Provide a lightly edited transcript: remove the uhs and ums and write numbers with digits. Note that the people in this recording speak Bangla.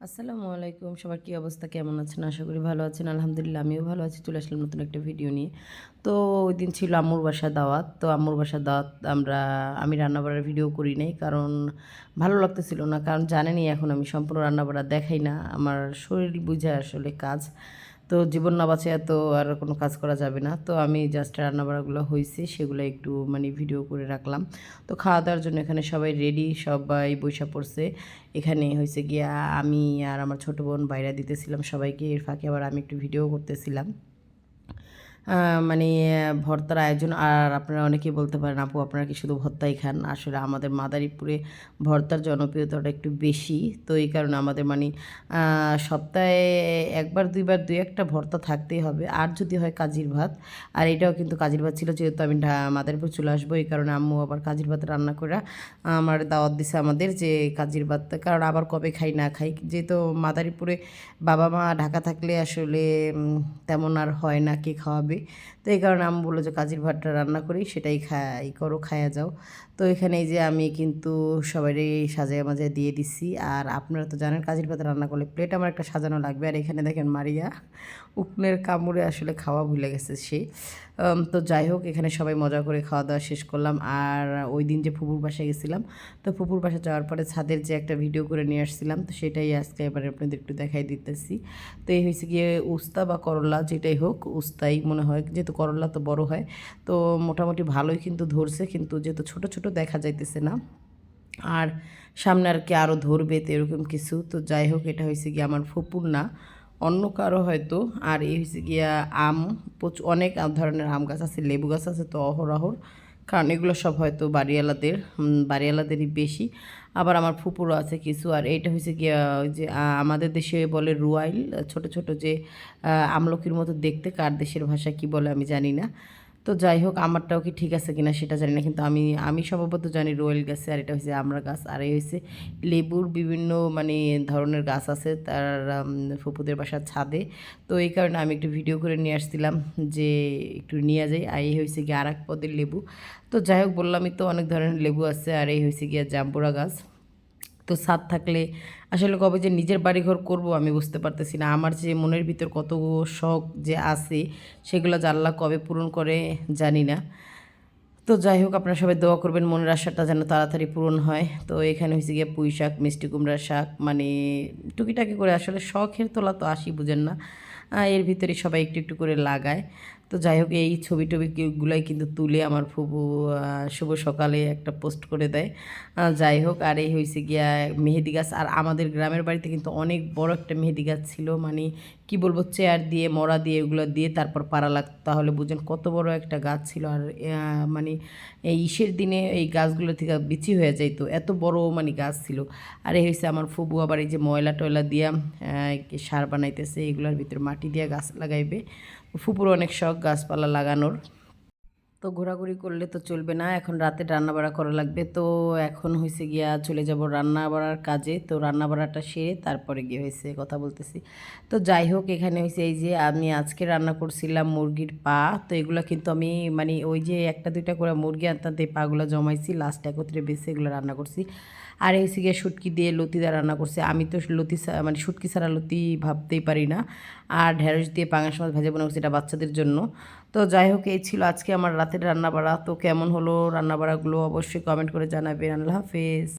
আসসালামু আলাইকুম, সবার কী অবস্থা, কেমন আছেন? আশা করি ভালো আছেন। আলহামদুলিল্লাহ আমিও ভালো আছি। চলে আসলাম নতুন একটা ভিডিও নিয়ে। তো ওই দিন ছিল আম্মুর বাসার দাওয়াত। তো আম্মুর বাসার দাওয়াত আমি রান্নাবাড়ার ভিডিও করি নাই, কারণ ভালো লাগতেছিল না। কারণ জানেনই এখন আমি সম্পূর্ণ রান্নাবাড়া দেখাই না, আমার শরীর বুঝে আসলে কাজ। তো জীবন না বাঁচায় তো আর কোনো কাজ করা যাবে না। তো আমি জাস্ট রান্নাবাড়াগুলো হইছে সেগুলো একটু ভিডিও করে রাখলাম। তো খাওয়া দাওয়ার জন্য এখানে সবাই রেডি, সবাই বইসা পড়ছে। এখানে হয়েছে গিয়া আমি আর আমার ছোটো বোন বাইরে দিতেছিলাম সবাইকে, এর ফাঁকে আবার আমি একটু ভিডিও করতেছিলাম। মানে ভর্তার আয়োজন। আর আপনারা অনেকেই বলতে পারেন, আপু আপনারা কি শুধু ভর্তাই খান? আসলে আমাদের মাদারীপুরে ভর্তার জনপ্রিয়তাটা একটু বেশি। তো এই কারণে আমাদের সপ্তাহে একবার দুইবার দুই একটা ভর্তা থাকতেই হবে, আর যদি হয় কাজির ভাত। আর এটাও কিন্তু কাজির ভাত ছিল, যেহেতু আমি মাদারীপুর চলে আসবো, এই কারণে আম্মু আবার কাজির ভাত রান্না করে আমার দাওয়াত দিছে আমাদের, যে কাজির ভাত। কারণ আবার কবে খাই না খাই, যেহেতু মাদারীপুরে বাবা মা ঢাকা থাকলে আসলে তেমন আর হয় না, কে খাওয়াবে। তো এই কারণে আমি বললো যে কাজির ভাতটা রান্না করি, সেটাই করো, খায়া যাও। তো এখানে এই যে আমি কিন্তু সবারই সাজায় মাজায় দিয়ে দিচ্ছি। আর আপনারা তো জানেন কাজির ভাত রান্না করলে প্লেট আমার একটা সাজানো লাগবে। আর এখানে দেখেন মারিয়া উকুনের কামড়ে আসলে খাওয়া ভুলে গেছে সে। তো যাই হোক, এখানে সবাই মজা করে খাওয়া দাওয়া শেষ করলাম। আর ওই দিন যে ফুপুর বাসায় গেছিলাম, তো ফুপুর বাসায় যাওয়ার পরে ছাদের যে একটা ভিডিও করে নিয়ে আসছিলাম, তো সেটাই আজকে এবারে আপনাদের একটু দেখাই দিতেছি। তো এই হয়েছে গিয়ে উস্তা বা করলা, যেটাই হোক, উস্তাই মনে হয়, যেহেতু করলা তো বড় হয়। তো মোটামুটি ভালোই কিন্তু ধরছে, কিন্তু যেহেতু ছোট ছোট দেখা যাইতেছে না। আর সামনে আর কি আরও ধরবে, তো এরকম কিছু। তো যাই হোক, এটা হয়েছে গিয়ে আমার ফুপুর না, অন্য কারো হয়তো। আর এই হয়েছে গিয়া আম, প্রচুর অনেক ধরনের আম গাছ আছে, লেবু গাছ আছে তো অহরহর। কারণ এগুলো সব হয়তো বাড়িওয়ালাদেরই বেশি। আবার আমার ফুপুরও আছে কিছু। আর এইটা হয়েছে গিয়া ওই যে আমাদের দেশে বলে রুয়াইল, ছোট ছোট যে আমলকির মতো দেখতে, কার দেশের ভাষা কি বলে আমি জানি না। তো যাই হোক, আমারটাও কি ঠিক আছে কিনা সেটা জানি না, কিন্তু আমি আমি সম্ভবত জানি রোয়েল গাছে। আর এটা হচ্ছে আমরা গাছ। আর এই হচ্ছে লেবুর বিভিন্ন ধরনের গাছ আছে তার ফুপুদের বাসার ছাদে। তো এই কারণে আমি একটু ভিডিও করে নিয়ে আসছিলাম, যে একটু নিয়ে যাই। আর এই হয়েছে গিয়ে আর এক পদের লেবু। তো যাই হোক, বললামই তো অনেক ধরনের লেবু আছে। আর এই হয়েছে গিয়া জাম্বুরা গাছ। তো ছাদ থাকলে আসলে কবে যে নিজের বাড়িঘর করব আমি বুঝতে পারতেছি না। আমার যে মনের ভিতর কত শখ যে আছে, সেগুলো যে আল্লাহ কবে পূরণ করে জানি না। তো যাই হোক, আপনারা সবাই দোয়া করবেন মনের আশাটা যেন তাড়াতাড়ি পূরণ হয়। তো এখানে হয়েছে গিয়ে পুঁই শাক, মিষ্টি কুমড়ার শাক, টুকিটাকি করে, আসলে শখের তোলা তো আসি বুঝেন না। এর ভিতরে সবাই একটু একটু করে লাগায়। তো যাই হোক, এই ছবি টবিগুলাই কিন্তু তুলে আমার ফুবু শুভ সকালে একটা পোস্ট করে দেয়। যাই হোক, আর এই হয়েছে গিয়া মেহেদি গাছ। আর আমাদের গ্রামের বাড়িতে কিন্তু অনেক বড় একটা মেহেদি গাছ ছিল, কি বলবো, চেয়ার দিয়ে মরা দিয়ে এগুলো দিয়ে তারপর পাড়া লাগতো, তাহলে বুঝেন কত বড় একটা গাছ ছিল। আর এই ইসের দিনে এই গাছগুলো থেকে বিচি হয়ে যাইতো, এত বড় গাছ ছিল। আর এই হয়েছে আমার ফুবু আবার এই যে ময়লা টয়লা দিয়া সার বানাইতেছে, এগুলোর ভিতরে মাটি দিয়া গাছ লাগাইবে। ফুপুর অনেক শখ গাছপালা লাগানোর। তো ঘোরাঘুরি করলে তো চলবে না, এখন রাতে রান্নাবাড়া করা লাগবে। তো এখন হয়েছে গিয়া চলে যাব রান্না বাড়ার কাজে। তো রান্না বাড়াটা সেরে তারপরে গিয়ে হয়েছে কথা বলতেছি। তো যাই হোক, এখানে হয়েছে এই যে আমি আজকে রান্না করছিলাম মুরগির পা। তো এগুলো কিন্তু আমি ওই যে একটা দুইটা করে মুরগি আনতে পাগুলো জমাইছি, লাস্ট একত্রে বেছে এগুলো রান্না করছি। আর এই গিয়ে শুটকি দিয়ে লতি দিয়ে রান্না করছি। আমি তো লতি শুটকি ছাড়া লতি ভাবতেই পারি না। আর ঢেঁড়স দিয়ে পাঙাশ মাছ ভেজে মনে করছি, এটা বাচ্চাদের জন্য। তো যাই হোক, এই ছিল আজকে আমার রাতের রান্নাবাড়া। তো কেমন হলো রান্নাবাড়াগুলো অবশ্যই কমেন্ট করে জানাবেন। আল্লাহ হাফেজ।